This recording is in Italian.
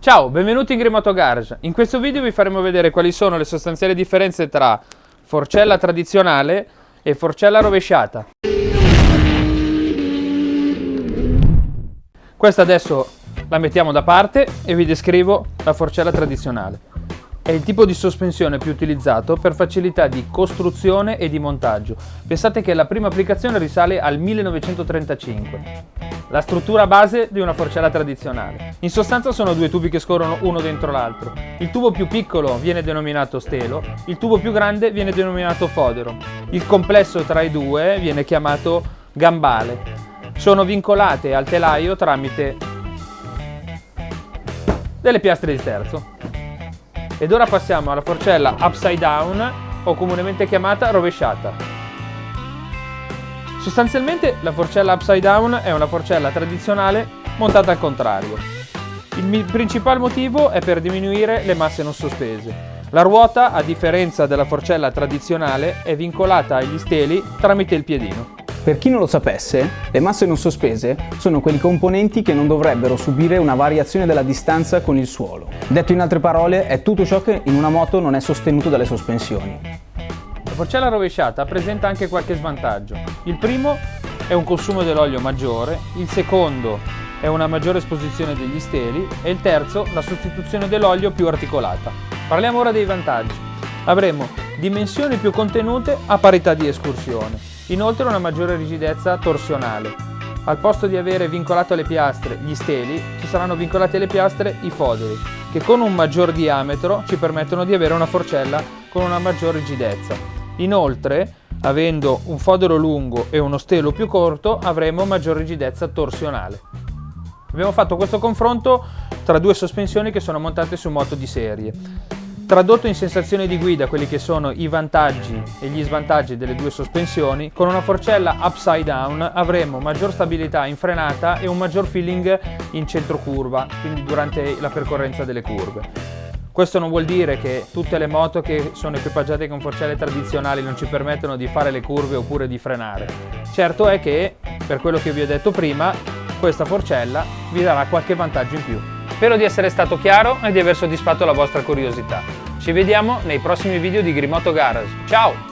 Ciao, benvenuti in Grimoto Garage. In questo video vi faremo vedere quali sono le sostanziali differenze tra forcella tradizionale e forcella rovesciata. Questa adesso la mettiamo da parte e vi descrivo la forcella tradizionale. È il tipo di sospensione più utilizzato per facilità di costruzione e di montaggio. Pensate che la prima applicazione risale al 1935. La struttura base di una forcella tradizionale. In sostanza sono due tubi che scorrono uno dentro l'altro. Il tubo più piccolo viene denominato stelo, il tubo più grande viene denominato fodero. Il complesso tra i due viene chiamato gambale. Sono vincolate al telaio tramite delle piastre di sterzo. Ed ora passiamo alla forcella upside down, o comunemente chiamata rovesciata. Sostanzialmente la forcella upside down è una forcella tradizionale montata al contrario. Il principale motivo è per diminuire le masse non sospese. La ruota, a differenza della forcella tradizionale, è vincolata agli steli tramite il piedino. Per chi non lo sapesse, le masse non sospese sono quei componenti che non dovrebbero subire una variazione della distanza con il suolo. Detto in altre parole, è tutto ciò che in una moto non è sostenuto dalle sospensioni. La forcella rovesciata presenta anche qualche svantaggio. Il primo è un consumo dell'olio maggiore, il secondo è una maggiore esposizione degli steli e il terzo la sostituzione dell'olio più articolata. Parliamo ora dei vantaggi. Avremo dimensioni più contenute a parità di escursione. Inoltre una maggiore rigidezza torsionale. Al posto di avere vincolato alle piastre gli steli, ci saranno vincolati alle piastre i foderi, che con un maggior diametro ci permettono di avere una forcella con una maggior rigidezza. Inoltre, avendo un fodero lungo e uno stelo più corto, avremo maggior rigidezza torsionale. Abbiamo fatto questo confronto tra due sospensioni che sono montate su moto di serie. Tradotto in sensazioni di guida quelli che sono i vantaggi e gli svantaggi delle due sospensioni, con una forcella upside down avremo maggior stabilità in frenata e un maggior feeling in centro curva, quindi durante la percorrenza delle curve. Questo non vuol dire che tutte le moto che sono equipaggiate con forcelle tradizionali non ci permettono di fare le curve oppure di frenare. Certo è che, per quello che vi ho detto prima, questa forcella vi darà qualche vantaggio in più. Spero di essere stato chiaro e di aver soddisfatto la vostra curiosità. Ci vediamo nei prossimi video di Grimoto Garage. Ciao!